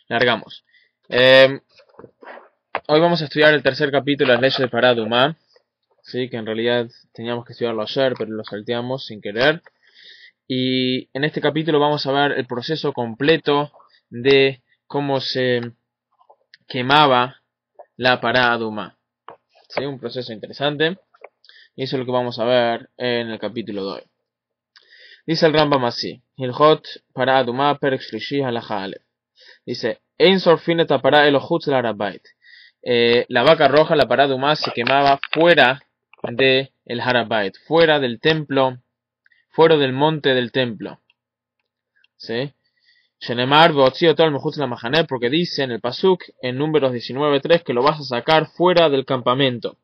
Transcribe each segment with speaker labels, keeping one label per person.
Speaker 1: Largamos. Hoy vamos a estudiar el tercer capítulo de las leyes de Pará Adumá, ¿sí? Que en realidad teníamos que estudiarlo ayer, pero lo salteamos sin querer. Y en este capítulo vamos a ver el proceso completo de cómo se quemaba la Pará Adumá, ¿sí? Un proceso interesante. Y eso es lo que vamos a ver en el capítulo de hoy. Dice el Rambam así: Hilchot Pará Adumá Perek Shlishi Halacha Aleph. Dice: Ein sorfinet pará elohutz la Harabait. La vaca roja, la Pará Adumá, se quemaba fuera de el Harabait, fuera del templo, fuera del monte del templo. ¿Sí? Shenemar veotzio todo el mejutz la mahané, porque dice en el pasuk en Números 19:3 que lo vas a sacar fuera del campamento.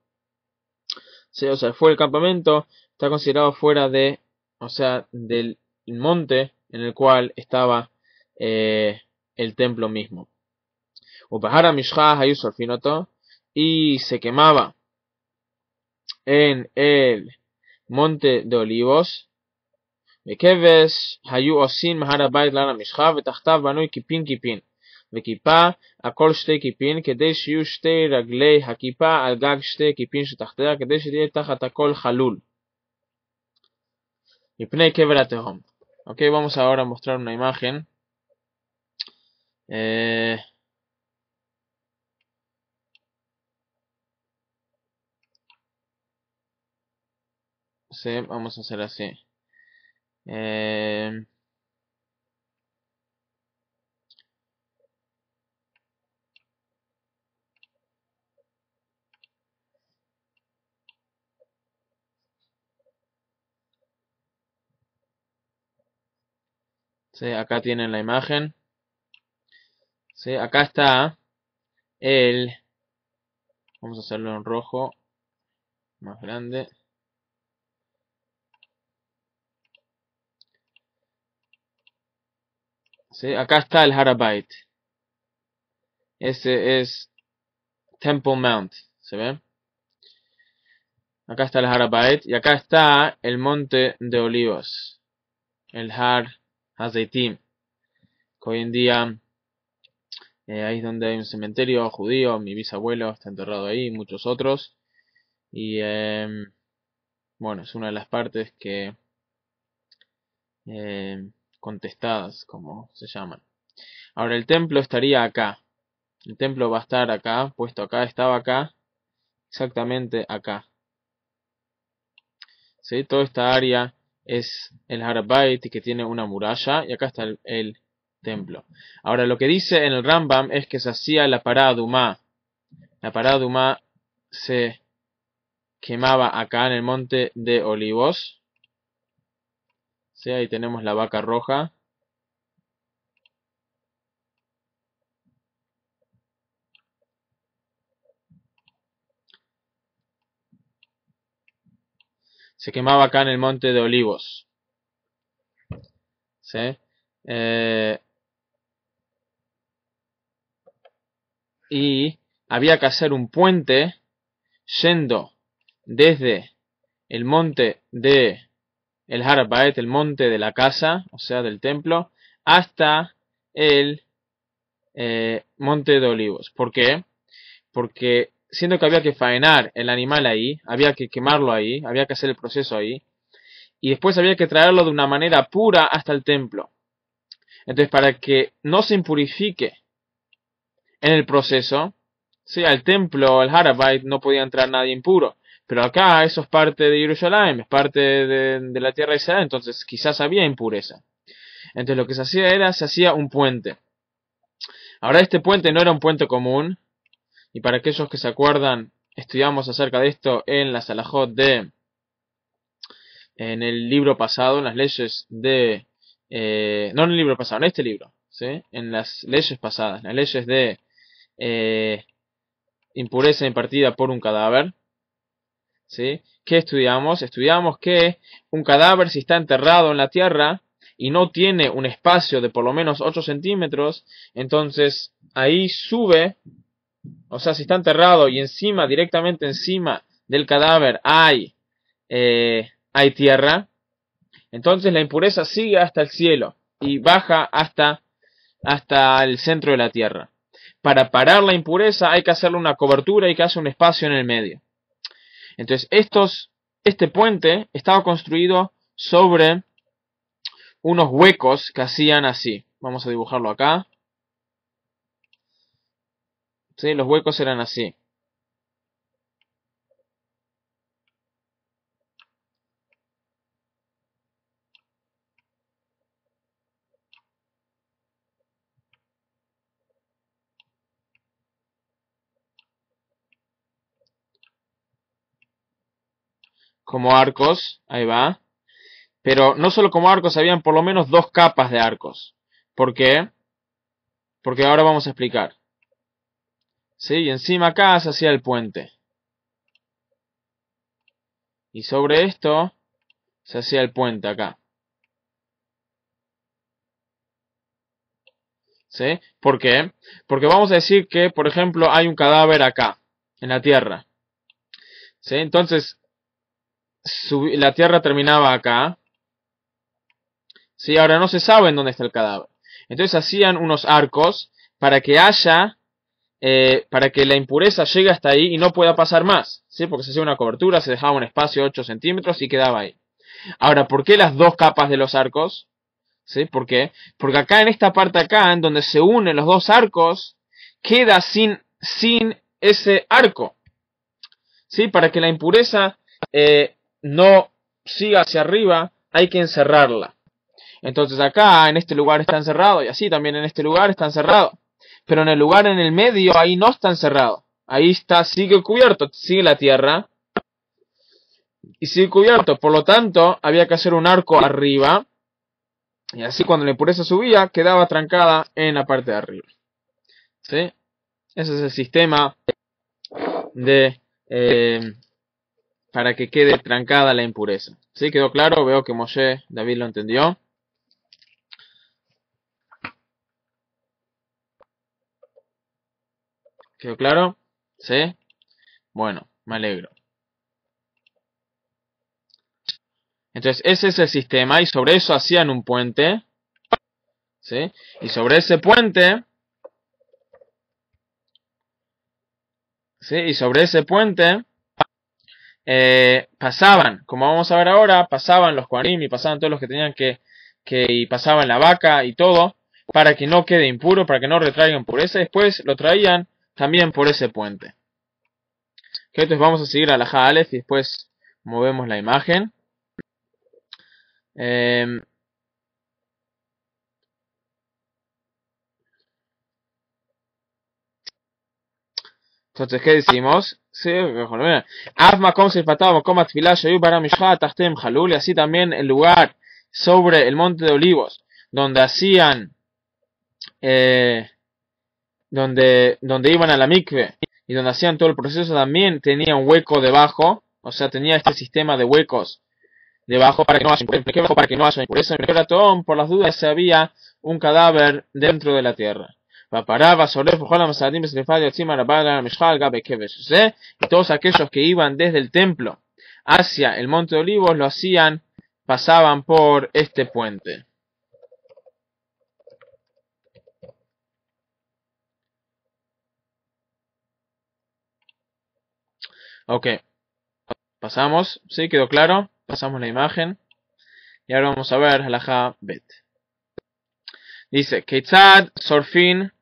Speaker 1: ¿Sí? O sea, fuera del campamento está considerado fuera de, o sea, del monte en el cual estaba el templo mismo. Upahara Mishcha Hayu Sorfinoto, y se quemaba en el monte de Olivos. Bekeves Hayu Osin Maharabait Lana Mishcha, Vetachtav Banui Kipin Kipin. וכיפה, הכל שתי כיפין, כדי שיהיו שתי רגלי הכיפה על גג שתי כיפין שתחתיה, כדי שתהיה תחת הכל חלול. מפני קבר התהום. Ok, vamos ahora a mostrar una imagen. Sí, vamos a hacer así. Sí, acá tienen la imagen. Sí, acá está el... Vamos a hacerlo en rojo, más grande. Sí, acá está el Harabait. Ese es Temple Mount, ¿se ve? Acá está el Harabait y acá está el monte de Olivos, el Har Hazeitim, que hoy en día ahí es donde hay un cementerio judío. Mi bisabuelo está enterrado ahí, muchos otros. Y bueno, es una de las partes que contestadas, como se llaman. Ahora el templo estaría acá. El templo va a estar acá, puesto acá, estaba acá, exactamente acá. ¿Sí? Toda esta área es el Harabait, que tiene una muralla, y acá está el templo. Ahora lo que dice en el Rambam es que se hacía la Pará Adumá. La Pará Adumá se quemaba acá en el monte de Olivos. ¿Sí? Ahí tenemos la vaca roja. Se quemaba acá en el monte de Olivos. ¿Sí? Y había que hacer un puente yendo desde el monte de el Harabait, el monte de la casa, o sea, del templo, hasta el monte de Olivos. ¿Por qué? Porque siendo que había que faenar el animal ahí, había que quemarlo ahí, había que hacer el proceso ahí, y después había que traerlo de una manera pura hasta el templo. Entonces, para que no se impurifique en el proceso, sí, al templo, al Harabait, no podía entrar nadie impuro. Pero acá eso es parte de Jerusalén, es parte de la tierra de Israel, entonces quizás había impureza. Entonces lo que se hacía era, se hacía un puente. Ahora este puente no era un puente común, y para aquellos que se acuerdan, estudiamos acerca de esto en la Salahot en el libro pasado, en las leyes de, no en el libro pasado, en este libro, ¿sí? En las leyes pasadas, las leyes de impureza impartida por un cadáver, ¿sí? ¿Qué estudiamos? Estudiamos que un cadáver, si está enterrado en la tierra y no tiene un espacio de por lo menos 8 centímetros, entonces ahí sube, o sea, si está enterrado y encima, directamente encima del cadáver hay tierra, entonces la impureza sigue hasta el cielo y baja hasta hasta el centro de la tierra. Para parar la impureza hay que hacerle una cobertura y que hacer un espacio en el medio. Entonces, este puente estaba construido sobre unos huecos que hacían así. Vamos a dibujarlo acá. ¿Sí? Los huecos eran así. Como arcos, ahí va. Pero no solo como arcos, habían por lo menos 2 capas de arcos. ¿Por qué? Porque ahora vamos a explicar. ¿Sí? Y encima acá se hacía el puente. Y sobre esto se hacía el puente acá. ¿Sí? ¿Por qué? Porque vamos a decir que, por ejemplo, hay un cadáver acá, en la tierra. ¿Sí? Entonces, la tierra terminaba acá. ¿Sí? Ahora no se sabe en dónde está el cadáver. Entonces hacían unos arcos para que para que la impureza llegue hasta ahí y no pueda pasar más. ¿Sí? Porque se hacía una cobertura, se dejaba un espacio de 8 centímetros y quedaba ahí. Ahora, ¿por qué las 2 capas de los arcos? ¿Sí? ¿Por qué? Porque acá en esta parte acá, en donde se unen los 2 arcos, queda sin ese arco. ¿Sí? Para que la impureza no siga hacia arriba, hay que encerrarla. Entonces acá, en este lugar está encerrado, y así también en este lugar está encerrado. Pero en el lugar en el medio, ahí no está encerrado. Ahí está, sigue cubierto, sigue la tierra. Y sigue cubierto. Por lo tanto, había que hacer un arco arriba. Y así cuando la impureza subía, quedaba trancada en la parte de arriba. ¿Sí? Ese es el sistema de para que quede trancada la impureza. ¿Sí? ¿Quedó claro? Veo que Moshe David lo entendió. ¿Quedó claro? ¿Sí? Bueno, me alegro. Entonces ese es el sistema y sobre eso hacían un puente. ¿Sí? Y sobre ese puente, ¿sí? Y sobre ese puente pasaban, como vamos a ver ahora, pasaban los Kohanim y pasaban todos los que tenían y pasaban la vaca y todo, para que no quede impuro, para que no retraigan impureza. Después lo traían también por ese puente. Okay, entonces vamos a seguir a la Aleph y después movemos la imagen. Entonces, ¿qué decimos? Sí, y así también el lugar sobre el monte de Olivos, donde hacían, donde iban a la mikve y donde hacían todo el proceso, también tenía un hueco debajo, o sea, tenía este sistema de huecos debajo para que no haya impureza. Para que no haya impureza, por las dudas si había un cadáver dentro de la tierra. Y todos aquellos que iban desde el templo hacia el monte de Olivos lo hacían, pasaban por este puente. Ok, pasamos, ¿sí? ¿Quedó claro? Pasamos la imagen. Y ahora vamos a ver Halajá Bet. Dice, Keitzad Sorfin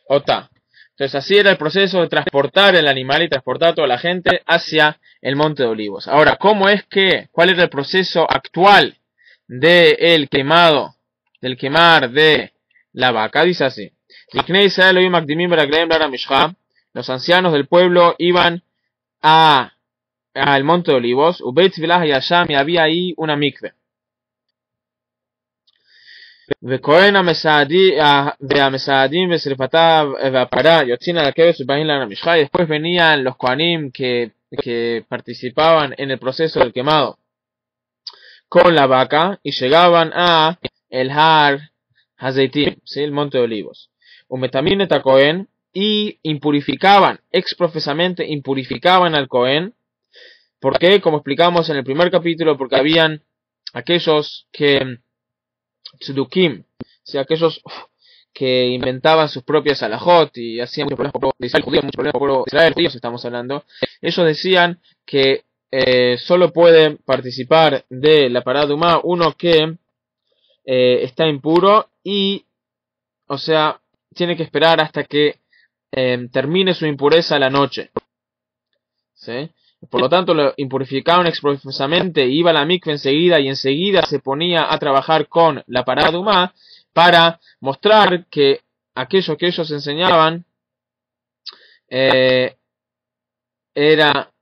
Speaker 1: Ota. Entonces así era el proceso de transportar el animal y transportar a toda la gente hacia el monte de Olivos. Ahora, cuál era el proceso actual del quemado, del quemar de la vaca? Dice así. Los ancianos del pueblo iban al monte de Olivos, y había ahí una mikve. וכהן והמסעדים ושרפתה והפרה יוצאים על הכבש ובאים למשחה. Y después venían los kohanim que participaban en el proceso del quemado con la vaca y llegaban a el Har Hazeitim, ¿sí? El monte de olivos. Umetamin et kohen, y impurificaban, exprofesamente impurificaban al kohen. ¿Por qué? Como explicamos en el primer capítulo, porque habían aquellos que tzedukim, o sea, aquellos que inventaban sus propias alajot y hacían muchos problemas por el pueblo de Israel, judíos, muchos problemas por el pueblo de Israel, judíos estamos hablando. Ellos decían que solo puede participar de la parada de Umá uno que está impuro y, o sea, tiene que esperar hasta que termine su impureza a la noche. ¿Sí? Por lo tanto, lo impurificaron expresamente, iba a la mikve enseguida y enseguida se ponía a trabajar con la parada de Umá para mostrar que aquello que ellos enseñaban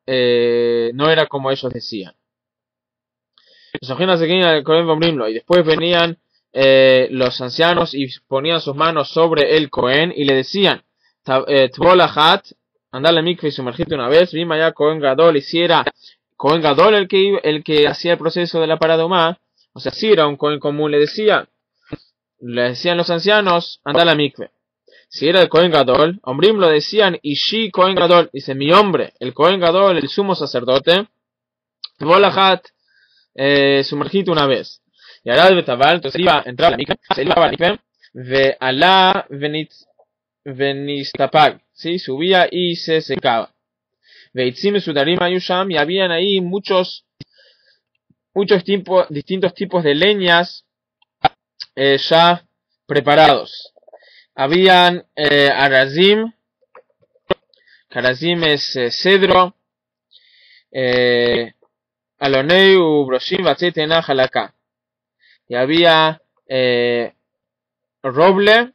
Speaker 1: no era como ellos decían. Y después venían los ancianos y ponían sus manos sobre el Cohen y le decían, Tvolahat, andar la mikve y sumergirte una vez, Vima ya Cohen Gadol, y si era Cohen Gadol el que hacía el proceso de la parada Umá, o sea, si era un Cohen común, le decían los ancianos, andar la mikve. Si era el Cohen Gadol, Ombrim lo decían, Ishi Cohen Gadol, dice mi hombre, el Cohen Gadol, el sumo sacerdote, Tvolahat, sumergite una vez. Y ahora Betabal, entonces iba a entrar a la mikve, se iba a la mikve, ve alá venistapag, ¿sí? Subía y se secaba. Veitzim sudarim ayusham, y habían ahí muchos distintos tipos de leñas ya preparados. Habían arazim, arazim es cedro, aloneu broshim vachetena halaka. Y había roble,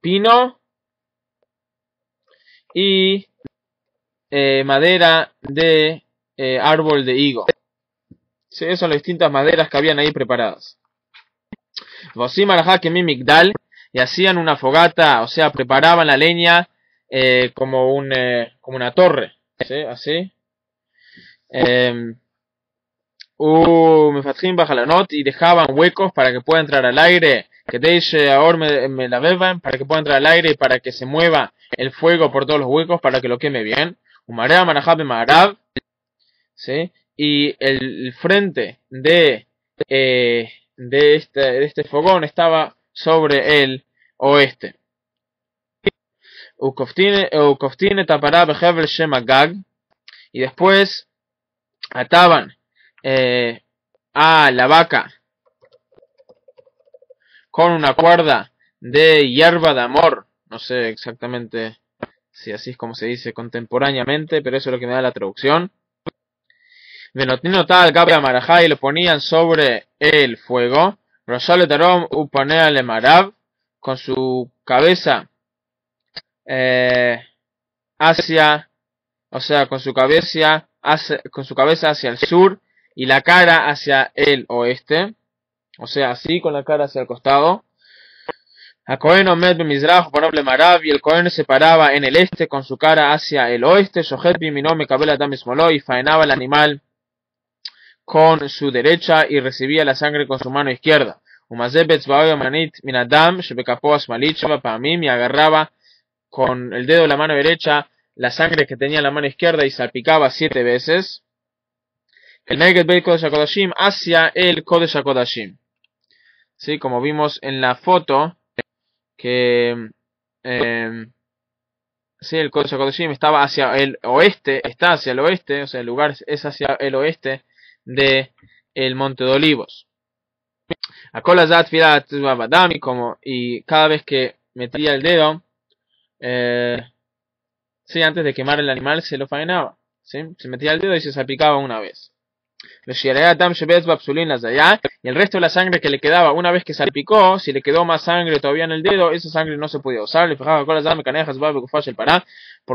Speaker 1: pino y madera de árbol de higo. Sí, esas son las distintas maderas que habían ahí preparadas. Y hacían una fogata, o sea, preparaban la leña como una torre, ¿sí? Así. Y dejaban huecos para que pueda entrar al aire, para que pueda entrar al aire y para que se mueva el fuego por todos los huecos para que lo queme bien. ¿Sí? Y el frente de este fogón estaba sobre el oeste. Y después ataban a la vaca con una cuerda de hierba de amor, no sé exactamente si así es como se dice contemporáneamente, pero eso es lo que me da la traducción. Y lo ponían sobre el fuego, con su cabeza con su cabeza hacia el sur y la cara hacia el oeste, o sea, así con la cara hacia el costado. Y el Cohen se paraba en el este con su cara hacia el oeste, y faenaba el animal con su derecha y recibía la sangre con su mano izquierda. Y agarraba con el dedo de la mano derecha la sangre que tenía en la mano izquierda y salpicaba 7 veces. El Neged Beit Kodesh HaKodashim hacia el Kodesh HaKodashim. Sí, como vimos en la foto, que sí, el Kodesh HaKodashim estaba hacia el oeste, está hacia el oeste, o sea, el lugar es hacia el oeste de el Monte de Olivos. Y cada vez que metía el dedo, sí, antes de quemar el animal se lo faenaba, ¿sí? Se metía el dedo y se salpicaba una vez. Y el resto de la sangre que le quedaba una vez que salpicó, si le quedó más sangre todavía en el dedo, esa sangre no se podía usar. Por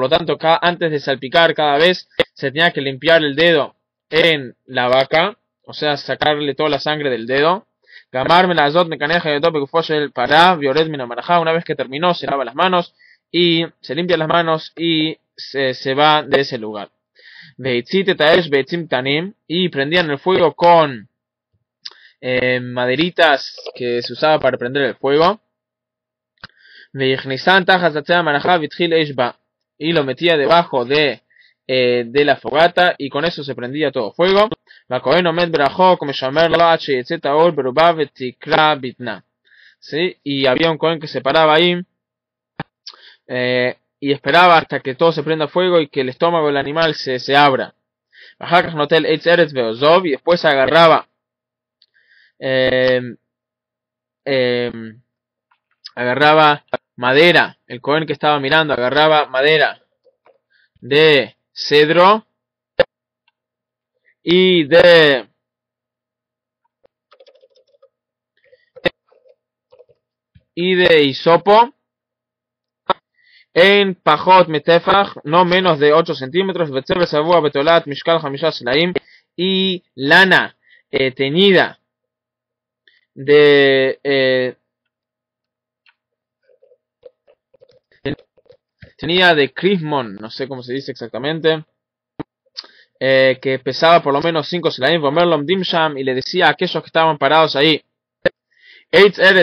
Speaker 1: lo tanto, antes de salpicar cada vez se tenía que limpiar el dedo en la vaca, o sea, sacarle toda la sangre del dedo. Una vez que terminó, se lava las manos y se limpia las manos y se va de ese lugar. Y prendían el fuego con maderitas que se usaba para prender el fuego. Y lo metía debajo de de la fogata, y con eso se prendía todo fuego. ¿Sí? Y había un Cohen que se paraba ahí y esperaba hasta que todo se prenda fuego y que el estómago del animal se abra. Y después agarraba agarraba madera, el Cohen que estaba mirando agarraba madera de cedro y de hisopo en pajot metefach, no menos de 8 centímetros, y lana teñida de crismon, no sé cómo se dice exactamente, que pesaba por lo menos 5 selaim, y le decía a aquellos que estaban parados ahí, decía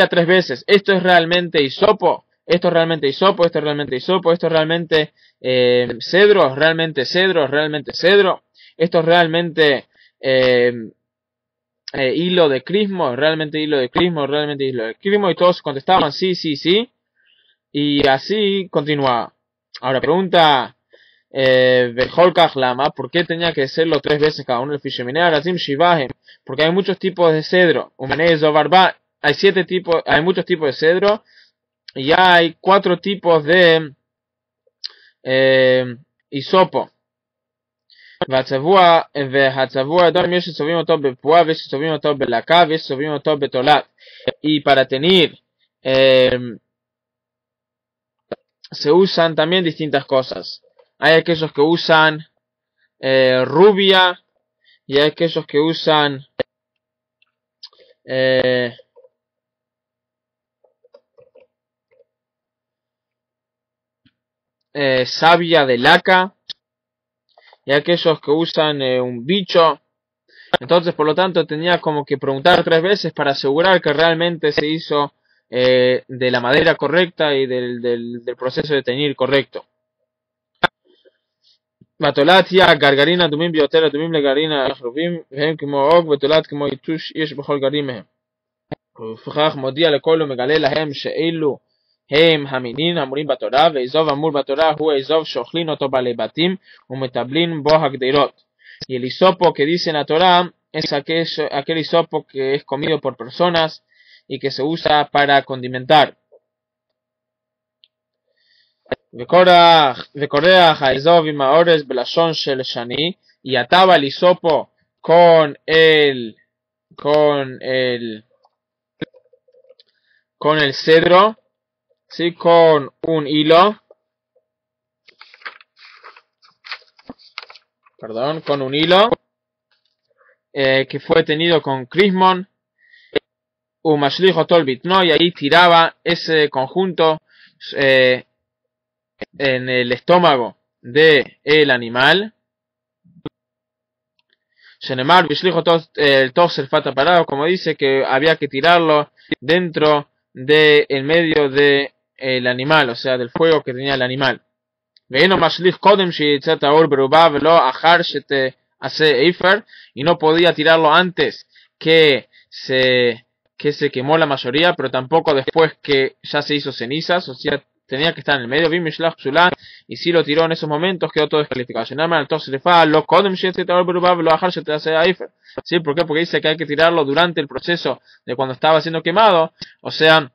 Speaker 1: 3 veces, esto es realmente hisopo, esto es realmente hisopo, esto es realmente hisopo, esto es realmente cedro, es realmente cedro, es realmente cedro, esto es realmente hilo de crismo, realmente hilo de crismo, realmente hilo de crismo, y todos contestaban sí, sí, sí, y así continuaba. Ahora pregunta Lama, ¿por qué tenía que hacerlo 3 veces cada uno? Porque hay muchos tipos de cedro, hay 7 tipos, hay muchos tipos de cedro, y hay 4 tipos de hisopo. Y para tener se usan también distintas cosas. Hay aquellos que usan rubia, y hay aquellos que usan savia de laca, y aquellos que usan un bicho. Entonces, por lo tanto, tenía como que preguntar 3 veces para asegurar que realmente se hizo de la madera correcta y del proceso de teñir correcto. Batolatia, gargarina, tumim, biotera, tumim, legarina, achruvim, והם כמו עוג, ותולת כמו יתוש יש בכל גרים מהם. ולפיכך מודיע לכל ומגלה להם שאלו הם המינים האמורים בתורה, ואזוב אמור בתורה הוא אזוב שאוכלים אותו בעלי בתים ומטבלים בו הגדרות. Y el hisopo que dice en la Torah es aquel hisopo que es comido por personas y que se usa para condimentar. Y ataba el hisopo con el cedro, ¿sí? Con un hilo, que fue tenido con crismon, ¿no? Y ahí tiraba ese conjunto en el estómago del animal. Shenemar, el toser fata parado, como dice que había que tirarlo dentro del medio del animal, o sea, del fuego que tenía el animal. Y no podía tirarlo antes que se quemó la mayoría, pero tampoco después que ya se hizo cenizas, o sea, tenía que estar en el medio. Y si lo tiró en esos momentos, quedó todo descalificado. ¿Sí? ¿Por qué? Porque dice que hay que tirarlo durante el proceso de cuando estaba siendo quemado, o sea,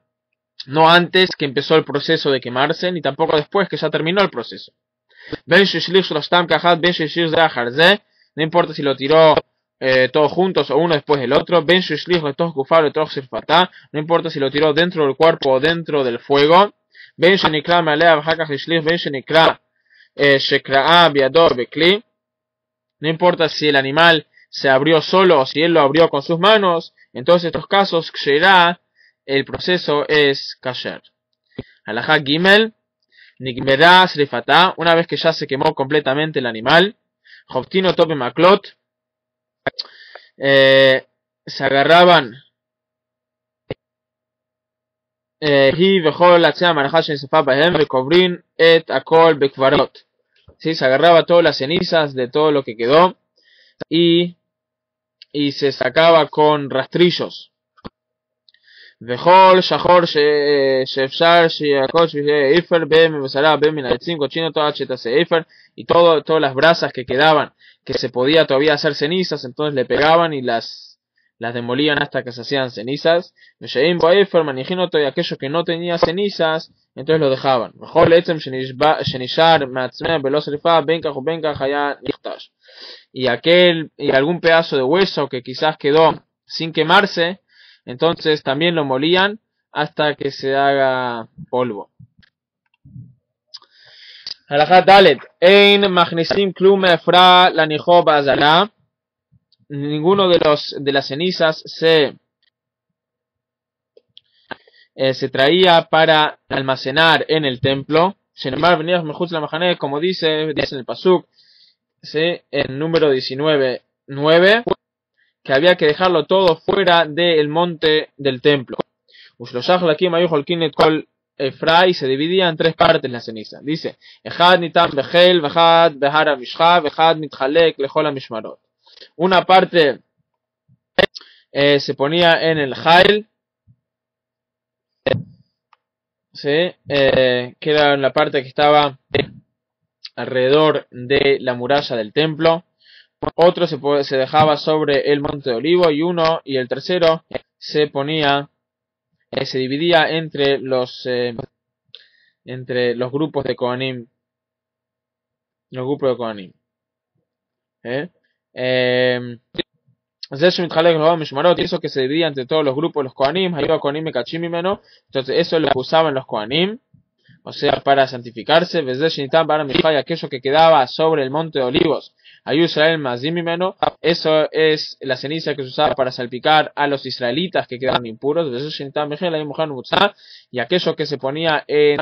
Speaker 1: no antes que empezó el proceso de quemarse, ni tampoco después que ya terminó el proceso. No importa si lo tiró todos juntos o uno después del otro. No importa si lo tiró dentro del cuerpo o dentro del fuego. No importa si el animal se abrió solo o si él lo abrió con sus manos. En todos estos casos, el proceso es kasher. Halajá Gimel, Nigmerá Srifatá, una vez que ya se quemó completamente el animal, Jobtino Tope Maklot, se agarraban היא וכל עצי המנחה שנשרפה בהם וקוברים את הכל בקברות. ¿Sí? Se agarraba todas las cenizas de todo lo que quedó y se sacaba con rastrillos. וכל שחור שאפשר שיעקוד שיהיה איפר במבשרה בין מן העצים קודשים אותו עד שתעשה איפר, y todas las brasas que quedaban que se podía todavía hacer cenizas, entonces le pegaban y las demolían hasta que se hacían cenizas. ושאם בו איפר מניחין אותו, y aquellos que no tenían cenizas entonces lo dejaban. וכל עצם שנשאר מעצמם בלא שריפה בין כך ובין כך היה נכתש, y algún pedazo de hueso que quizás quedó sin quemarse, entonces también lo molían hasta que se haga polvo. Halajá Dalet. Ein machnisim klum efra lanijo ba'azara. Ninguno de las cenizas se traía para almacenar en el templo. Shenemar venidas mejutz la mahané, como dice en el pasuk, en número 19:9, que había que dejarlo todo fuera del monte del templo. Y se dividía en tres partes la ceniza. Dice, una parte se ponía en el jail, que era la parte que estaba alrededor de la muralla del templo. Otro se dejaba sobre el monte de olivo, y el tercero se dividía entre los grupos de Kohanim. Eso que se dividía entre todos los grupos de los Kohanim, entonces eso lo usaban los Kohanim, o sea, para santificarse. Y aquello que quedaba sobre el monte de olivos, eso es la ceniza que se usaba para salpicar a los israelitas que quedaban impuros. Y aquello que se ponía en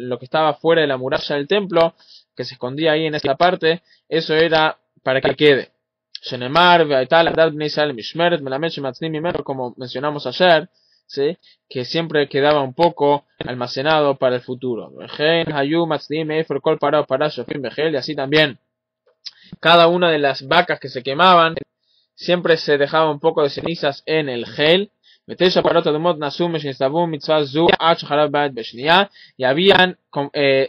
Speaker 1: lo que estaba fuera de la muralla del templo, que se escondía ahí en esta parte, eso era para que quede. Como mencionamos ayer, ¿sí? Que siempre quedaba un poco almacenado para el futuro. Y así también cada una de las vacas que se quemaban, siempre se dejaba un poco de cenizas en el gel. Y habían,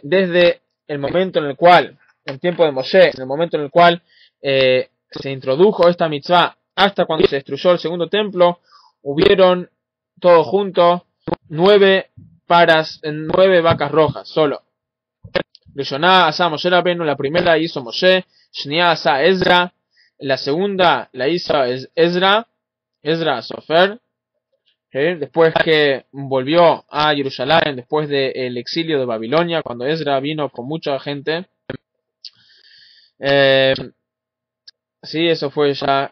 Speaker 1: desde el momento en el cual, en tiempo de Moshe, en el momento en el cual se introdujo esta mitzvah hasta cuando se destruyó el segundo templo, hubieron todo junto 9 vacas rojas solo. Rishoná asa Moshe Rabbeinu, la primera hizo Moshe. Shniá asa Ezra, la segunda la hizo Ezra Sofer. Después que volvió a Jerusalén, después del exilio de Babilonia, cuando Ezra vino con mucha gente. Sí, eso fue ya